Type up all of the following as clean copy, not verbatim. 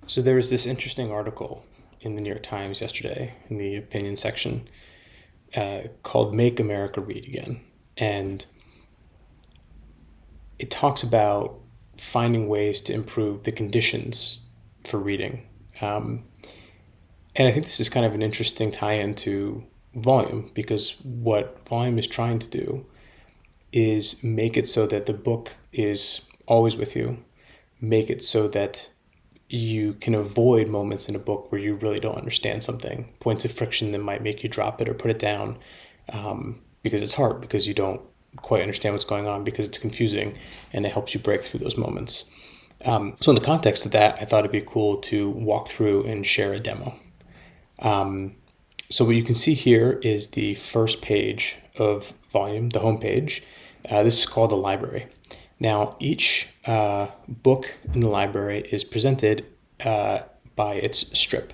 So there was this interesting article in the New York Times yesterday in the opinion section called Make America Read Again. And it talks about finding ways to improve the conditions for reading. Um, and I think this is kind of an interesting tie into volume because what volume is trying to do is make it so that the book is always with you, make it so that you can avoid moments in a book where you really don't understand something, points of friction that might make you drop it or put it down because it's hard, because you don't quite understand what's going on, because it's confusing, and it helps you break through those moments. So in the context of that, I thought it'd be cool to walk through and share a demo. So what you can see here is the first page of Volume, the home page. This is called the library. Now, each book in the library is presented by its strip.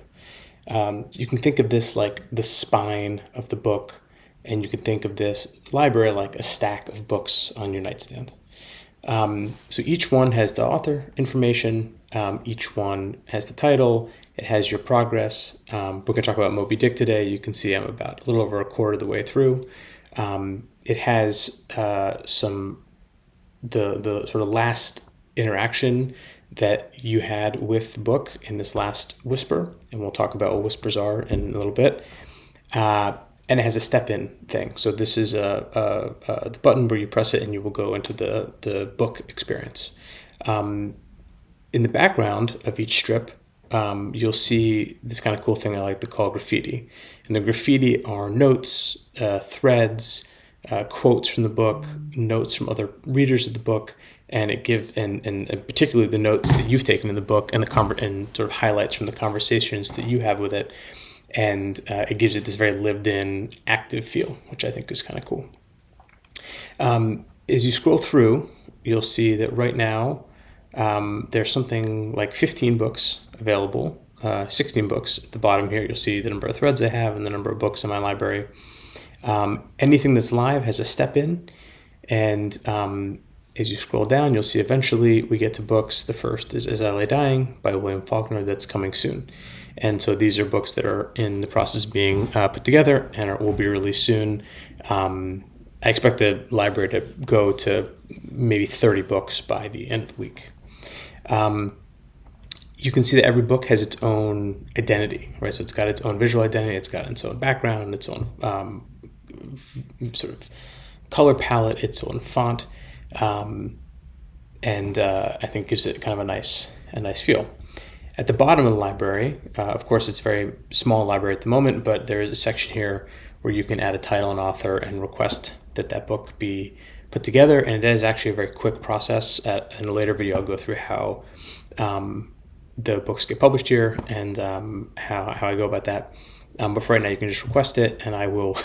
You can think of this like the spine of the book, and you can think of this library like a stack of books on your nightstand. So each one has the author information, each one has the title, it has your progress. We're going to talk about Moby Dick today. You can see I'm about a little over a quarter of the way through. It has the sort of last interaction that you had with the book in this last whisper, and we'll talk about what whispers are in a little bit. And it has a step-in thing. So this is the button where you press it and you will go into the book experience. In the background of each strip, you'll see this kind of cool thing I like to call graffiti. And the graffiti are notes, threads, quotes from the book, notes from other readers of the book, and and particularly the notes that you've taken in the book and and sort of highlights from the conversations that you have with it. And it gives it this very lived-in, active feel, which I think is kind of cool. As you scroll through, you'll see that right now there's something like 15 books available, 16 books. At the bottom here, you'll see the number of threads I have and the number of books in my library. Anything that's live has a step in, and as you scroll down, you'll see eventually we get to books. The first is As I Lay Dying by William Faulkner, that's coming soon. And so these are books that are in the process of being put together and will be released soon. I expect the library to go to maybe 30 books by the end of the week. You can see that every book has its own identity, right? So it's got its own visual identity, it's got its own background, its own sort of color palette, its own font, and I think gives it kind of a nice feel. At the bottom of the library, of course, it's a very small library at the moment, but there is a section here where you can add a title and author and request that book be put together. And it is actually a very quick process. In a later video, I'll go through how the books get published here and how I go about that. But for right now, you can just request it, and I will,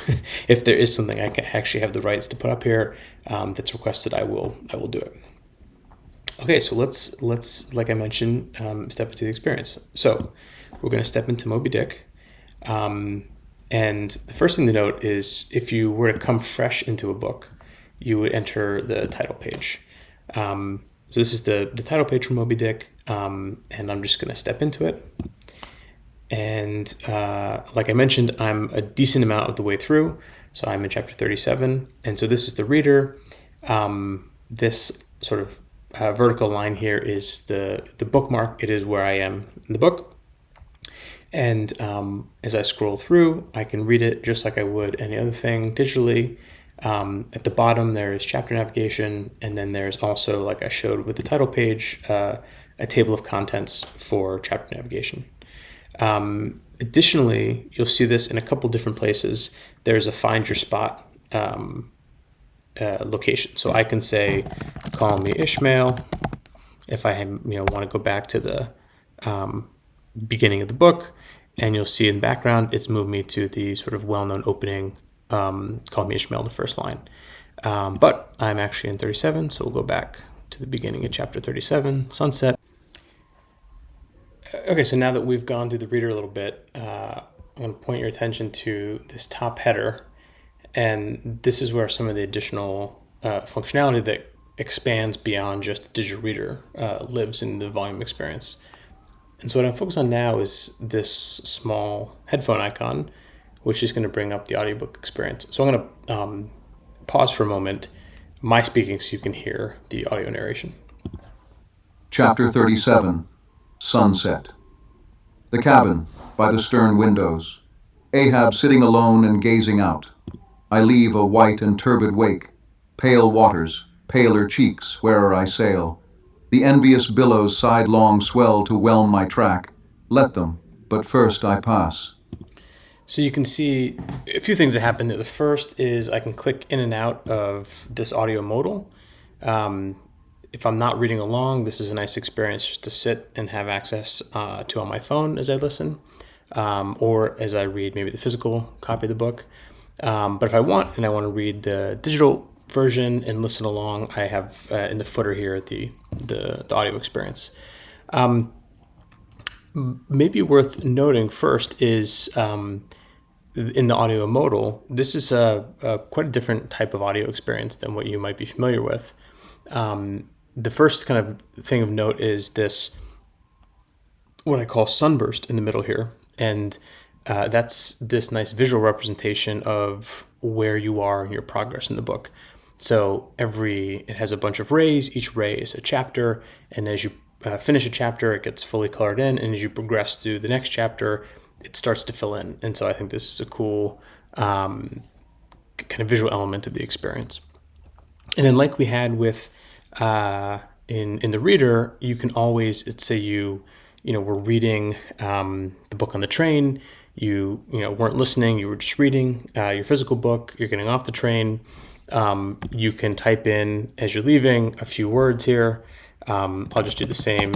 if there is something I can actually have the rights to put up here that's requested, I will do it. Okay, so let's like I mentioned, step into the experience. So we're going to step into Moby Dick. And the first thing to note is if you were to come fresh into a book, you would enter the title page. So this is the title page from Moby Dick, and I'm just going to step into it. And like I mentioned, I'm a decent amount of the way through. So I'm in chapter 37. And so this is the reader. This sort of vertical line here is the bookmark. It is where I am in the book. And as I scroll through, I can read it just like I would any other thing digitally. At the bottom, there is chapter navigation. And then there's also, like I showed with the title page, a table of contents for chapter navigation. Additionally, you'll see this in a couple different places. There's a find your spot location. So I can say, call me Ishmael, if I want to go back to the beginning of the book, and you'll see in the background, it's moved me to the sort of well-known opening, call me Ishmael, the first line. But I'm actually in 37, so we'll go back to the beginning of chapter 37, sunset. Okay, so now that we've gone through the reader a little bit, I'm going to point your attention to this top header. And this is where some of the additional functionality that expands beyond just the digital reader lives in the volume experience. And so what I'm focused on now is this small headphone icon, which is going to bring up the audiobook experience. So I'm going to pause for a moment, my speaking, so you can hear the audio narration. Chapter 37, Sunset. The cabin, by the stern windows. Ahab sitting alone and gazing out. I leave a white and turbid wake. Pale waters, paler cheeks, where'er I sail. The envious billows sidelong swell to whelm my track. Let them, but first I pass. So you can see a few things that happen there. The first is I can click in and out of this audio modal. If I'm not reading along, this is a nice experience just to sit and have access to on my phone as I listen, or as I read maybe the physical copy of the book. But if I want to read the digital version and listen along, I have in the footer here the audio experience. Maybe worth noting first is in the audio modal, this is quite a different type of audio experience than what you might be familiar with. The first kind of thing of note is this, what I call sunburst in the middle here. And that's this nice visual representation of where you are in your progress in the book. So it has a bunch of rays. Each ray is a chapter. And as you finish a chapter, it gets fully colored in. And as you progress through the next chapter, it starts to fill in. And so I think this is a cool kind of visual element of the experience. And then like we had with in the reader, you can always, let's say we're reading the book on the train, you weren't listening, you were just reading your physical book, you're getting off the train, you can type in as you're leaving a few words here. I'll just do the same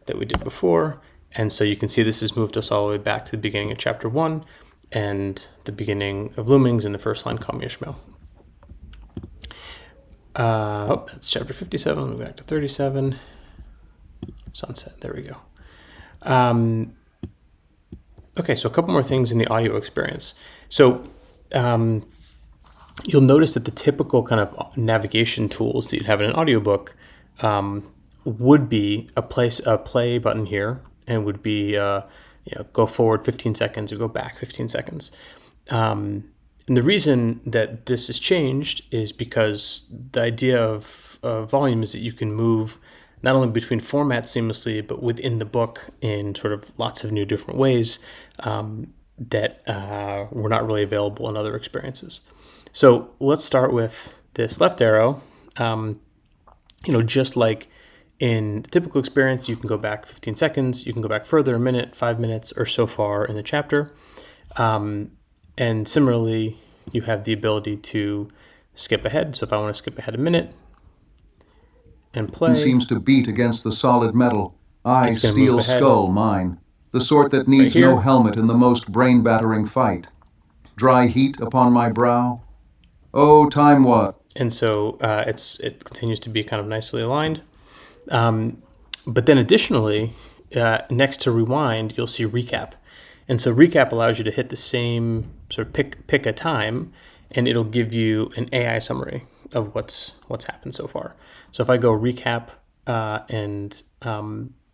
that we did before. And so you can see this has moved us all the way back to the beginning of chapter 1 and the beginning of Loomings in the first line, Call Me Ishmael. That's chapter 57. We'll go back to 37. Sunset. There we go. Okay, so a couple more things in the audio experience. So you'll notice that the typical kind of navigation tools that you'd have in an audiobook would be a play button here, and would be go forward 15 seconds or go back 15 seconds. And the reason that this has changed is because the idea of volume is that you can move not only between formats seamlessly, but within the book in sort of lots of new different ways that were not really available in other experiences. So let's start with this left arrow. Just like in the typical experience, you can go back 15 seconds, you can go back further, a minute, 5 minutes, or so far in the chapter. And similarly, you have the ability to skip ahead. So if I want to skip ahead a minute and play. Seems to beat against the solid metal. Steel skull mine. The sort that needs no helmet in the most brain-battering fight. Dry heat upon my brow. Oh, time what? And so it continues to be kind of nicely aligned. But then additionally, next to rewind, you'll see recap. And so recap allows you to hit the same sort of pick a time, and it'll give you an AI summary of what's happened so far. So if I go recap, and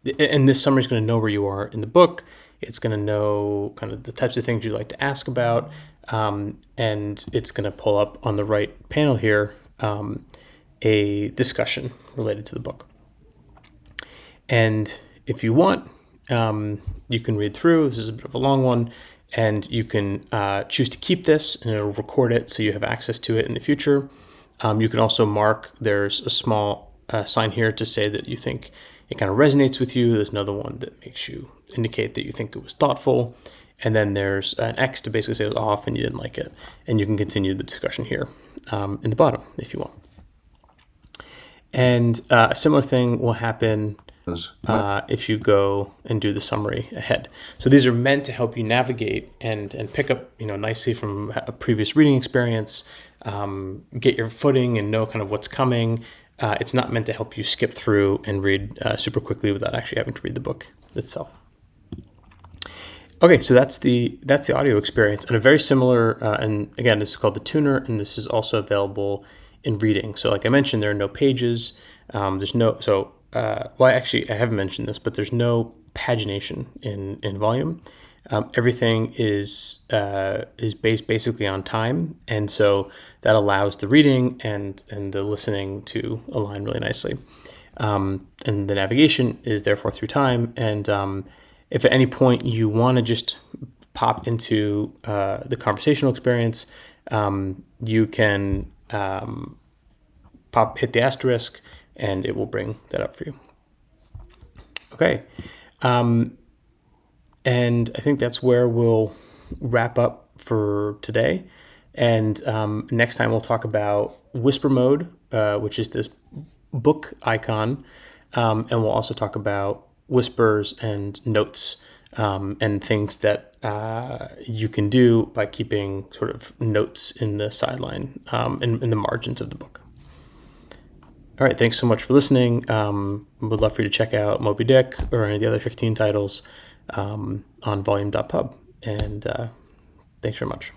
this summary is going to know where you are in the book. It's going to know kind of the types of things you'd like to ask about, and it's going to pull up on the right panel here a discussion related to the book. And if you want, you can read through. This is a bit of a long one, and you can choose to keep this, and it'll record it so you have access to it in the future. You can also mark, there's a small sign here to say that you think it kind of resonates with you. There's another one that makes you indicate that you think it was thoughtful. And then there's an X to basically say it was off and you didn't like it. And you can continue the discussion here in the bottom if you want. And a similar thing will happen if you go and do the summary ahead. So these are meant to help you navigate and pick up nicely from a previous reading experience, get your footing and know kind of what's coming. It's not meant to help you skip through and read super quickly without actually having to read the book itself. Okay, so that's the audio experience, and a very similar, and again, this is called the tuner, and this is also available in reading. So like I mentioned, there are no pages. So well, actually, I haven't mentioned this, but there's no pagination in Volume. Everything is based basically on time, and so that allows the reading and the listening to align really nicely. And the navigation is therefore through time. And if at any point you want to just pop into the conversational experience, you can hit the asterisk, and it will bring that up for you. Okay. And I think that's where we'll wrap up for today. And next time we'll talk about whisper mode, which is this book icon. And we'll also talk about whispers and notes and things that you can do by keeping sort of notes in the sideline, in the margins of the book. All right, thanks so much for listening. Would love for you to check out Moby Dick or any of the other 15 titles on volume.pub. And thanks very much.